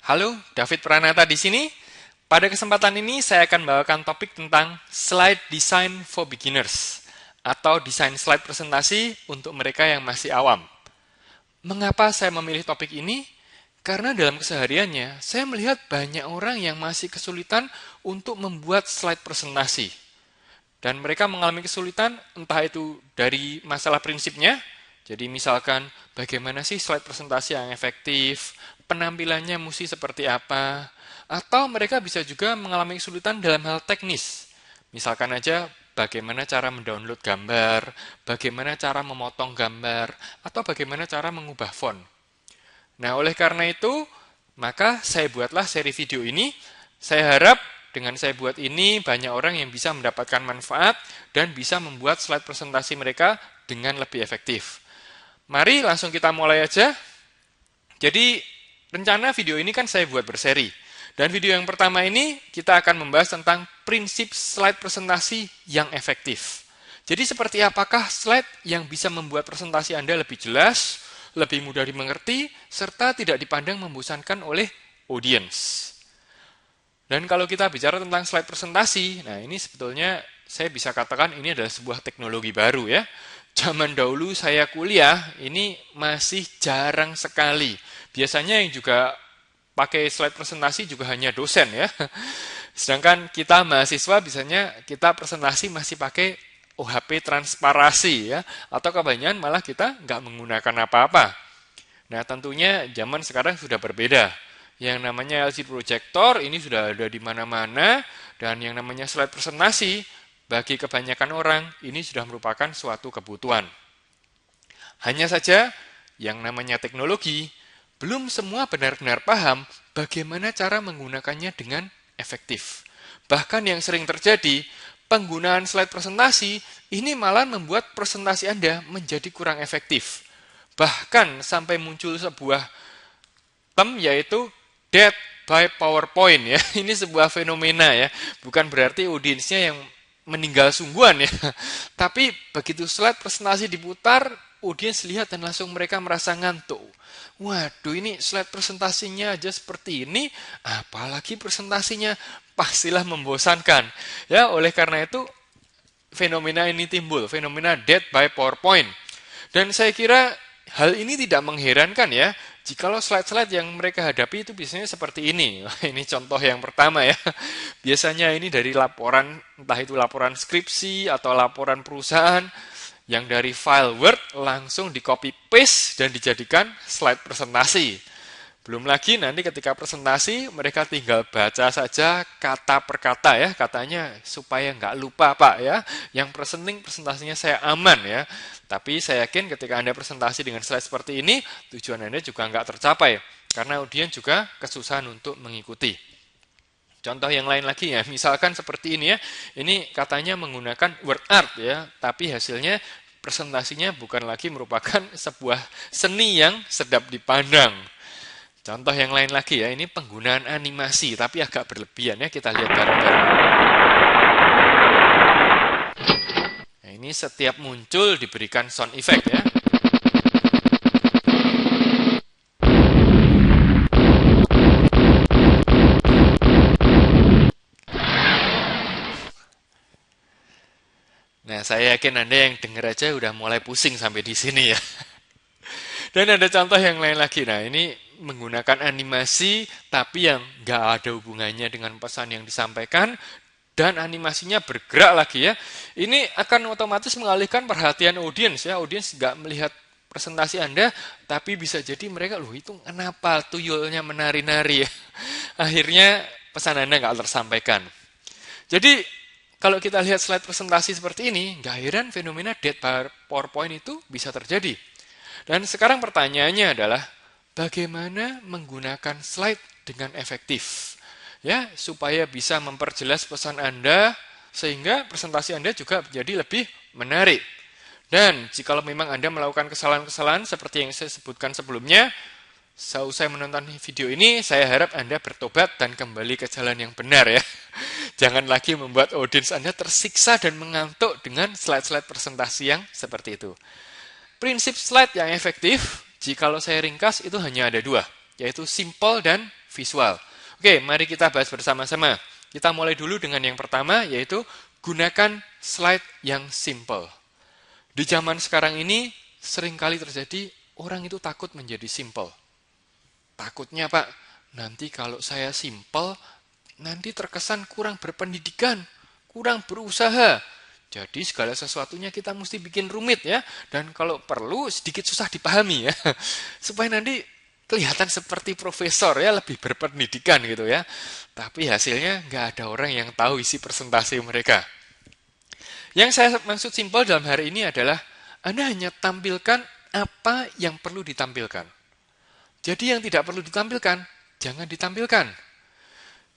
Halo, David Pranata di sini. Pada kesempatan ini saya akan membawakan topik tentang slide design for beginners atau desain slide presentasi untuk mereka yang masih awam. Mengapa saya memilih topik ini? Karena dalam kesehariannya saya melihat banyak orang yang masih kesulitan untuk membuat slide presentasi. Dan mereka mengalami kesulitan entah itu dari masalah prinsipnya, jadi misalkan bagaimana sih slide presentasi yang efektif, penampilannya mesti seperti apa, atau mereka bisa juga mengalami kesulitan dalam hal teknis. Misalkan aja bagaimana cara mendownload gambar, bagaimana cara memotong gambar, atau bagaimana cara mengubah font. Nah, oleh karena itu, maka saya buatlah seri video ini. Saya harap dengan saya buat ini, banyak orang yang bisa mendapatkan manfaat dan bisa membuat slide presentasi mereka dengan lebih efektif. Mari langsung kita mulai aja. Jadi, rencana video ini kan saya buat berseri. Dan video yang pertama ini, kita akan membahas tentang prinsip slide presentasi yang efektif. Jadi, seperti apakah slide yang bisa membuat presentasi Anda lebih jelas, lebih mudah dimengerti, serta tidak dipandang membosankan oleh audiens. Dan kalau kita bicara tentang slide presentasi, nah ini sebetulnya saya bisa katakan ini adalah sebuah teknologi baru ya. Zaman dahulu saya kuliah, ini masih jarang sekali. Biasanya yang juga pakai slide presentasi juga hanya dosen ya. Sedangkan kita mahasiswa biasanya kita presentasi masih pakai OHP transparasi ya, atau kebanyakan malah kita nggak menggunakan apa-apa. Nah tentunya zaman sekarang sudah berbeda. Yang namanya LCD projector ini sudah ada di mana-mana, dan yang namanya slide presentasi bagi kebanyakan orang ini sudah merupakan suatu kebutuhan. Hanya saja yang namanya teknologi belum semua benar-benar paham bagaimana cara menggunakannya dengan efektif. Bahkan yang sering terjadi, penggunaan slide presentasi ini malah membuat presentasi Anda menjadi kurang efektif. Bahkan sampai muncul sebuah term yaitu death by PowerPoint ya. Ini sebuah fenomena ya. Bukan berarti audiensnya yang meninggal sungguhan ya. Tapi begitu slide presentasi diputar, audiens lihat dan langsung mereka merasa ngantuk. Waduh, ini slide presentasinya aja seperti ini, apalagi presentasinya, pastilah membosankan. Ya, oleh karena itu fenomena ini timbul, fenomena death by PowerPoint. Dan saya kira hal ini tidak mengherankan ya, jikalau slide-slide yang mereka hadapi itu biasanya seperti ini. Ini contoh yang pertama ya. Biasanya ini dari laporan, entah itu laporan skripsi atau laporan perusahaan, yang dari file Word langsung di copy paste dan dijadikan slide presentasi. Belum lagi nanti ketika presentasi mereka tinggal baca saja kata per kata ya, katanya supaya nggak lupa Pak ya. Yang presenting presentasinya saya aman ya. Tapi saya yakin ketika Anda presentasi dengan slide seperti ini, tujuan Anda juga nggak tercapai karena audiens juga kesusahan untuk mengikuti. Contoh yang lain lagi ya, misalkan seperti ini ya, ini katanya menggunakan word art ya, tapi hasilnya presentasinya bukan lagi merupakan sebuah seni yang sedap dipandang. Contoh yang lain lagi ya, ini penggunaan animasi, tapi agak berlebihan ya, kita lihat bareng-bareng. Nah, ini setiap muncul diberikan sound effect ya. Nah, saya yakin Anda yang dengar aja udah mulai pusing sampai di sini ya. Dan ada contoh yang lain lagi. Nah, ini menggunakan animasi, tapi yang nggak ada hubungannya dengan pesan yang disampaikan, dan animasinya bergerak lagi ya. Ini akan otomatis mengalihkan perhatian audiens ya. Audiens nggak melihat presentasi Anda, tapi bisa jadi mereka, loh itu kenapa tuyulnya menari-nari ya. Akhirnya pesan Anda nggak tersampaikan. Jadi, kalau kita lihat slide presentasi seperti ini, nggak heran fenomena death by PowerPoint itu bisa terjadi. Dan sekarang pertanyaannya adalah, bagaimana menggunakan slide dengan efektif? Ya, supaya bisa memperjelas pesan Anda, sehingga presentasi Anda juga menjadi lebih menarik. Dan jika memang Anda melakukan kesalahan-kesalahan seperti yang saya sebutkan sebelumnya, seusai menonton video ini, saya harap Anda bertobat dan kembali ke jalan yang benar ya. Jangan lagi membuat audiens Anda tersiksa dan mengantuk dengan slide-slide presentasi yang seperti itu. Prinsip slide yang efektif, jikalau saya ringkas, itu hanya ada dua, yaitu simple dan visual. Oke, mari kita bahas bersama-sama. Kita mulai dulu dengan yang pertama, yaitu gunakan slide yang simple. Di zaman sekarang ini, seringkali terjadi orang itu takut menjadi simple. Takutnya, Pak, nanti kalau saya simple, nanti terkesan kurang berpendidikan, kurang berusaha. Jadi segala sesuatunya kita mesti bikin rumit ya, dan kalau perlu sedikit susah dipahami ya, supaya nanti kelihatan seperti profesor ya, lebih berpendidikan gitu ya. Tapi hasilnya nggak ada orang yang tahu isi presentasi mereka. Yang saya maksud simpel dalam hari ini adalah Anda hanya tampilkan apa yang perlu ditampilkan. Jadi yang tidak perlu ditampilkan, jangan ditampilkan.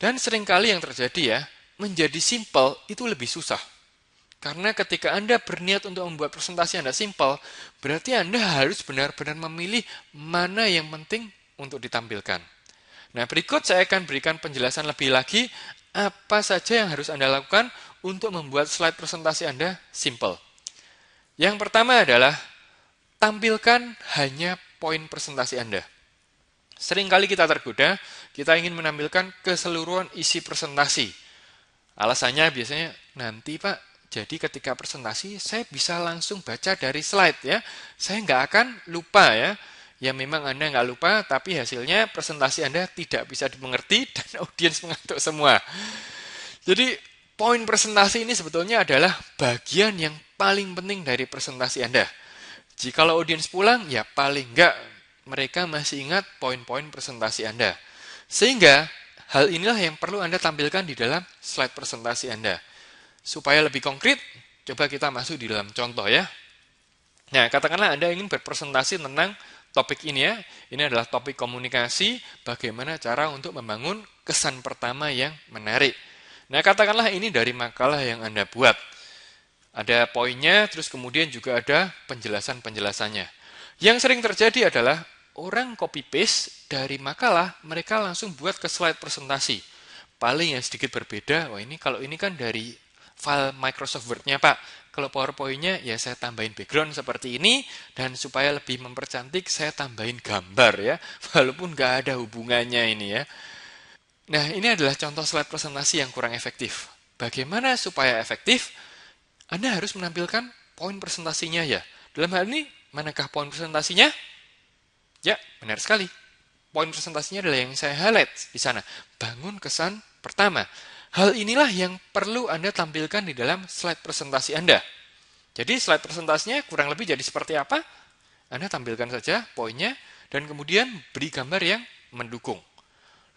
Dan seringkali yang terjadi ya, menjadi simple itu lebih susah. Karena ketika Anda berniat untuk membuat presentasi Anda simple, berarti Anda harus benar-benar memilih mana yang penting untuk ditampilkan. Nah, berikut saya akan berikan penjelasan lebih lagi apa saja yang harus Anda lakukan untuk membuat slide presentasi Anda simple. Yang pertama adalah tampilkan hanya poin presentasi Anda. Seringkali kita tergoda, kita ingin menampilkan keseluruhan isi presentasi. Alasannya biasanya, nanti Pak, jadi ketika presentasi saya bisa langsung baca dari slide ya. Saya nggak akan lupa ya. Ya memang Anda nggak lupa, tapi hasilnya presentasi Anda tidak bisa dimengerti dan audiens mengantuk semua. Jadi poin presentasi ini sebetulnya adalah bagian yang paling penting dari presentasi Anda. Jikalau audiens pulang, ya paling nggak mereka masih ingat poin-poin presentasi Anda. Sehingga hal inilah yang perlu Anda tampilkan di dalam slide presentasi Anda. Supaya lebih konkret, coba kita masuk di dalam contoh ya. Nah, katakanlah Anda ingin berpresentasi tentang topik ini ya. Ini adalah topik komunikasi, bagaimana cara untuk membangun kesan pertama yang menarik. Nah, katakanlah ini dari makalah yang Anda buat. Ada poinnya, terus kemudian juga ada penjelasan-penjelasannya. Yang sering terjadi adalah orang copy-paste dari makalah, mereka langsung buat ke slide presentasi. Paling yang sedikit berbeda, wah ini kalau ini kan dari file Microsoft Word-nya Pak. Kalau PowerPoint-nya ya saya tambahin background seperti ini, dan supaya lebih mempercantik saya tambahin gambar ya, walaupun nggak ada hubungannya ini ya. Nah ini adalah contoh slide presentasi yang kurang efektif. Bagaimana supaya efektif? Anda harus menampilkan poin presentasinya ya. Dalam hal ini, manakah poin presentasinya? Ya, benar sekali. Poin presentasinya adalah yang saya highlight di sana. Bangun kesan pertama. Hal inilah yang perlu Anda tampilkan di dalam slide presentasi Anda. Jadi slide presentasinya kurang lebih jadi seperti apa? Anda tampilkan saja poinnya dan kemudian beri gambar yang mendukung.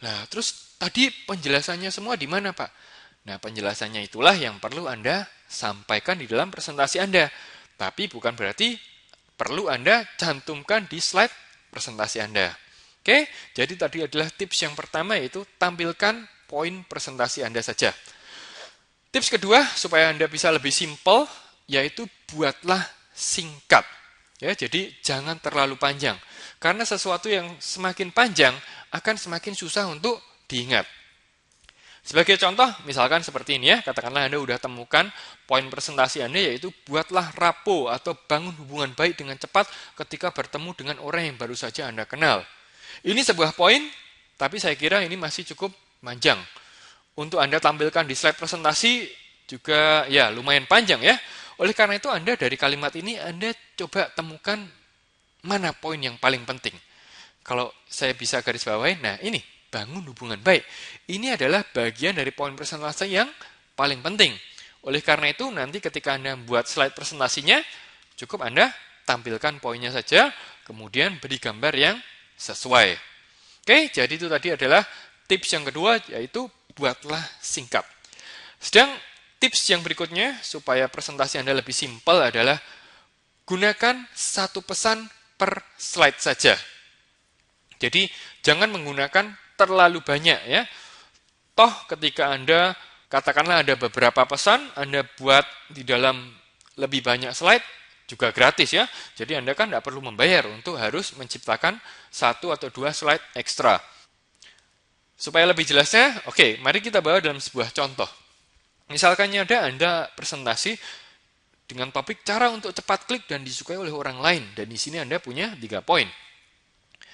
Nah, terus tadi penjelasannya semua di mana, Pak? Nah, penjelasannya itulah yang perlu Anda sampaikan di dalam presentasi Anda. Tapi bukan berarti perlu Anda cantumkan di slide presentasi Anda. Oke, jadi tadi adalah tips yang pertama yaitu tampilkan poin presentasi Anda saja. Tips kedua supaya Anda bisa lebih simple yaitu buatlah singkat. Ya, jadi jangan terlalu panjang. Karena sesuatu yang semakin panjang akan semakin susah untuk diingat. Sebagai contoh, misalkan seperti ini ya, katakanlah Anda sudah temukan poin presentasi Anda yaitu buatlah rapo atau bangun hubungan baik dengan cepat ketika bertemu dengan orang yang baru saja Anda kenal. Ini sebuah poin, tapi saya kira ini masih cukup panjang. Untuk Anda tampilkan di slide presentasi juga ya lumayan panjang ya. Oleh karena itu Anda dari kalimat ini Anda coba temukan mana poin yang paling penting. Kalau saya bisa garis bawahi, nah ini bangun hubungan baik. Ini adalah bagian dari poin presentasi yang paling penting. Oleh karena itu, nanti ketika Anda membuat slide presentasinya, cukup Anda tampilkan poinnya saja, kemudian beri gambar yang sesuai. Oke, jadi itu tadi adalah tips yang kedua, yaitu buatlah singkat. Sedang tips yang berikutnya, supaya presentasi Anda lebih simpel adalah gunakan satu pesan per slide saja. Jadi, jangan menggunakan terlalu banyak ya. Toh ketika Anda katakanlah ada beberapa pesan, Anda buat di dalam lebih banyak slide juga gratis ya. Jadi Anda kan tidak perlu membayar untuk harus menciptakan satu atau dua slide ekstra. Supaya lebih jelasnya, oke, mari kita bawa dalam sebuah contoh. Misalkan ada Anda presentasi dengan topik cara untuk cepat klik dan disukai oleh orang lain, dan di sini Anda punya 3 poin.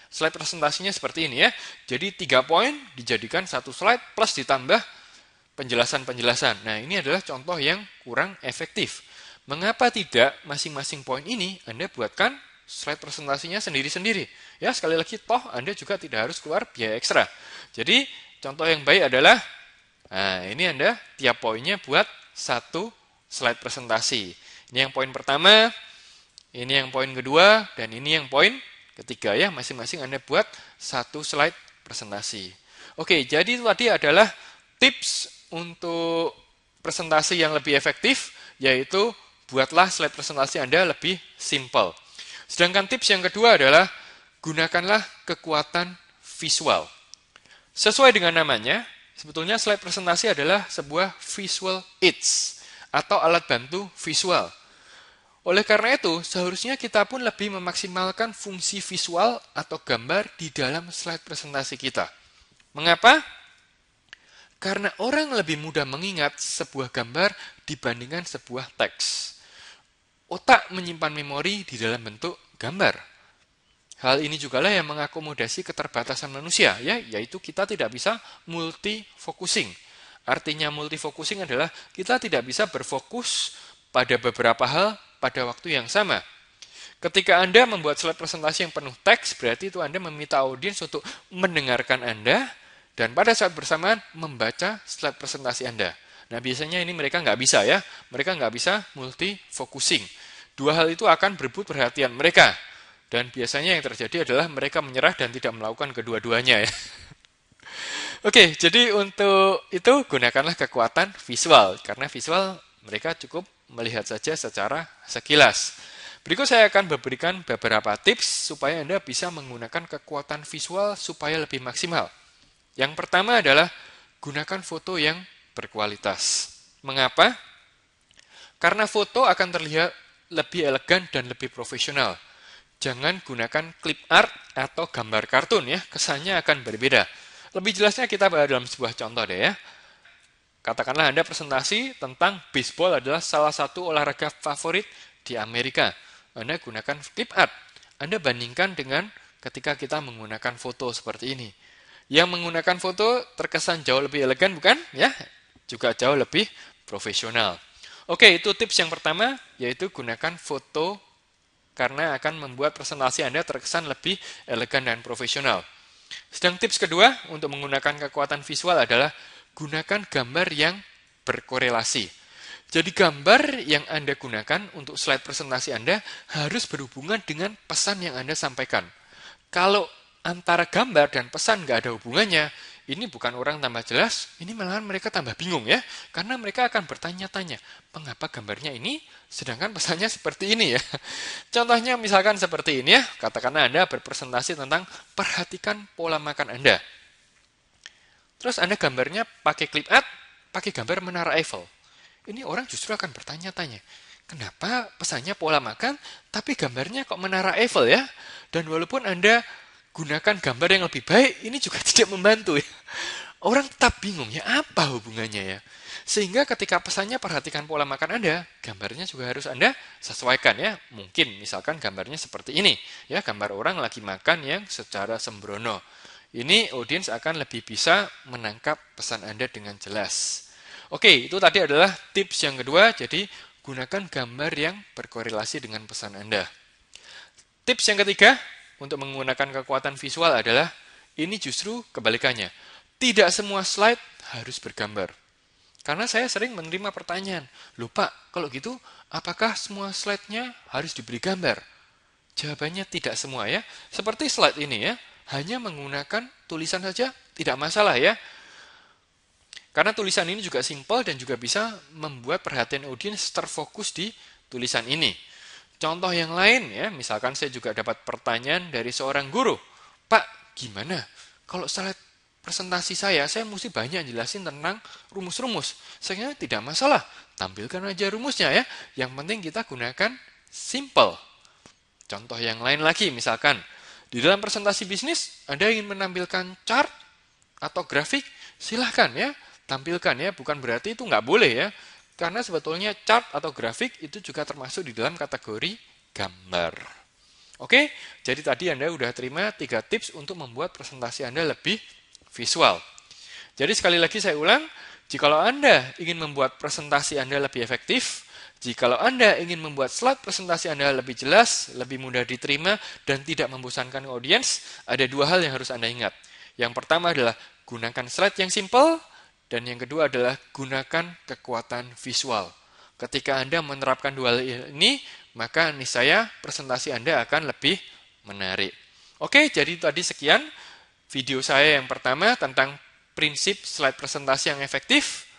Slide presentasinya seperti ini ya. Jadi 3 poin dijadikan 1 slide plus ditambah penjelasan-penjelasan. Nah, ini adalah contoh yang kurang efektif. Mengapa tidak masing-masing poin ini Anda buatkan slide presentasinya sendiri-sendiri? Ya, sekali lagi toh Anda juga tidak harus keluar biaya ekstra. Jadi, contoh yang baik adalah ini Anda tiap poinnya buat 1 slide presentasi. Ini yang poin pertama, ini yang poin kedua, dan ini yang poin ketiga ya. Masing-masing Anda buat 1 slide presentasi. Oke, jadi itu tadi adalah tips untuk presentasi yang lebih efektif, yaitu buatlah slide presentasi Anda lebih simple. Sedangkan tips yang kedua adalah gunakanlah kekuatan visual. Sesuai dengan namanya, sebetulnya slide presentasi adalah sebuah visual aids atau alat bantu visual. Oleh karena itu, seharusnya kita pun lebih memaksimalkan fungsi visual atau gambar di dalam slide presentasi kita. Mengapa? Karena orang lebih mudah mengingat sebuah gambar dibandingkan sebuah teks. Otak menyimpan memori di dalam bentuk gambar. Hal ini jugalah yang mengakomodasi keterbatasan manusia, yaitu kita tidak bisa multifocusing. Artinya multifocusing adalah kita tidak bisa berfokus pada beberapa hal pada waktu yang sama. Ketika Anda membuat slide presentasi yang penuh teks, berarti itu Anda meminta audiens untuk mendengarkan Anda, dan pada saat bersamaan membaca slide presentasi Anda. Nah, biasanya ini mereka nggak bisa ya. Mereka nggak bisa multi-focusing. Dua hal itu akan berebut perhatian mereka. Dan biasanya yang terjadi adalah mereka menyerah dan tidak melakukan kedua-duanya ya. Oke, jadi untuk itu gunakanlah kekuatan visual. Karena visual mereka cukup melihat saja secara sekilas. Berikut saya akan memberikan beberapa tips supaya Anda bisa menggunakan kekuatan visual supaya lebih maksimal. Yang pertama adalah gunakan foto yang berkualitas. Mengapa? Karena foto akan terlihat lebih elegan dan lebih profesional. Jangan gunakan clip art atau gambar kartun ya, kesannya akan berbeda. Lebih jelasnya kita bahas dalam sebuah contoh deh ya. Katakanlah Anda presentasi tentang baseball adalah salah satu olahraga favorit di Amerika. Anda gunakan clip art. Anda bandingkan dengan ketika kita menggunakan foto seperti ini. Yang menggunakan foto terkesan jauh lebih elegan, bukan? Ya, juga jauh lebih profesional. Oke, itu tips yang pertama, yaitu gunakan foto karena akan membuat presentasi Anda terkesan lebih elegan dan profesional. Sedang tips kedua untuk menggunakan kekuatan visual adalah gunakan gambar yang berkorelasi. Jadi gambar yang Anda gunakan untuk slide presentasi Anda harus berhubungan dengan pesan yang Anda sampaikan. Kalau antara gambar dan pesan nggak ada hubungannya, ini bukan orang tambah jelas, ini malahan mereka tambah bingung ya. Karena mereka akan bertanya-tanya, mengapa gambarnya ini, sedangkan pesannya seperti ini ya. Contohnya misalkan seperti ini ya, katakanlah Anda berpresentasi tentang perhatikan pola makan Anda. Terus Anda gambarnya pakai clip art, pakai gambar Menara Eiffel. Ini orang justru akan bertanya-tanya, kenapa pesannya pola makan, tapi gambarnya kok Menara Eiffel ya? Dan walaupun Anda gunakan gambar yang lebih baik, ini juga tidak membantu ya. Orang tetap bingung ya, apa hubungannya ya? Sehingga ketika pesannya perhatikan pola makan Anda, gambarnya juga harus Anda sesuaikan ya. Mungkin misalkan gambarnya seperti ini, ya gambar orang lagi makan yang secara sembrono. Ini audiens akan lebih bisa menangkap pesan Anda dengan jelas. Oke, itu tadi adalah tips yang kedua, jadi gunakan gambar yang berkorelasi dengan pesan Anda. Tips yang ketiga, untuk menggunakan kekuatan visual adalah, ini justru kebalikannya. Tidak semua slide harus bergambar. Karena saya sering menerima pertanyaan, loh Pak, kalau gitu apakah semua slide-nya harus diberi gambar? Jawabannya tidak semua ya. Seperti slide ini ya, hanya menggunakan tulisan saja tidak masalah ya. Karena tulisan ini juga simpel dan juga bisa membuat perhatian audiens terfokus di tulisan ini. Contoh yang lain ya, misalkan saya juga dapat pertanyaan dari seorang guru. Pak, gimana? Kalau slide presentasi saya mesti banyak jelasin tentang rumus-rumus. Saya tidak masalah, tampilkan aja rumusnya ya. Yang penting kita gunakan simple. Contoh yang lain lagi, misalkan di dalam presentasi bisnis, Anda ingin menampilkan chart atau grafik, silahkan ya, tampilkan ya. Bukan berarti itu nggak boleh ya. Karena sebetulnya chart atau grafik itu juga termasuk di dalam kategori gambar. Oke, jadi tadi Anda udah terima 3 tips untuk membuat presentasi Anda lebih visual. Jadi sekali lagi saya ulang, jikalau Anda ingin membuat presentasi Anda lebih efektif, jikalau Anda ingin membuat slide presentasi Anda lebih jelas, lebih mudah diterima, dan tidak membosankan audiens, ada 2 hal yang harus Anda ingat. Yang pertama adalah gunakan slide yang simple, dan yang kedua adalah gunakan kekuatan visual. Ketika Anda menerapkan 2 hal ini, maka niscaya presentasi Anda akan lebih menarik. Oke, jadi tadi sekian video saya yang pertama tentang prinsip slide presentasi yang efektif.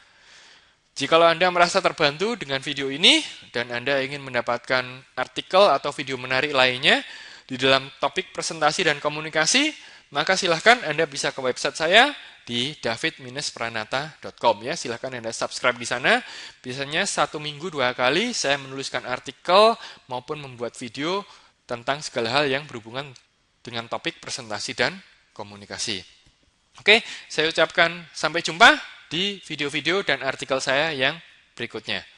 Jikalau Anda merasa terbantu dengan video ini dan Anda ingin mendapatkan artikel atau video menarik lainnya di dalam topik presentasi dan komunikasi, maka silahkan Anda bisa ke website saya di david-pranata.com ya. Silahkan Anda subscribe di sana. Biasanya 1 minggu 2 kali saya menuliskan artikel maupun membuat video tentang segala hal yang berhubungan dengan topik presentasi dan komunikasi. Oke, saya ucapkan sampai jumpa di video-video dan artikel saya yang berikutnya.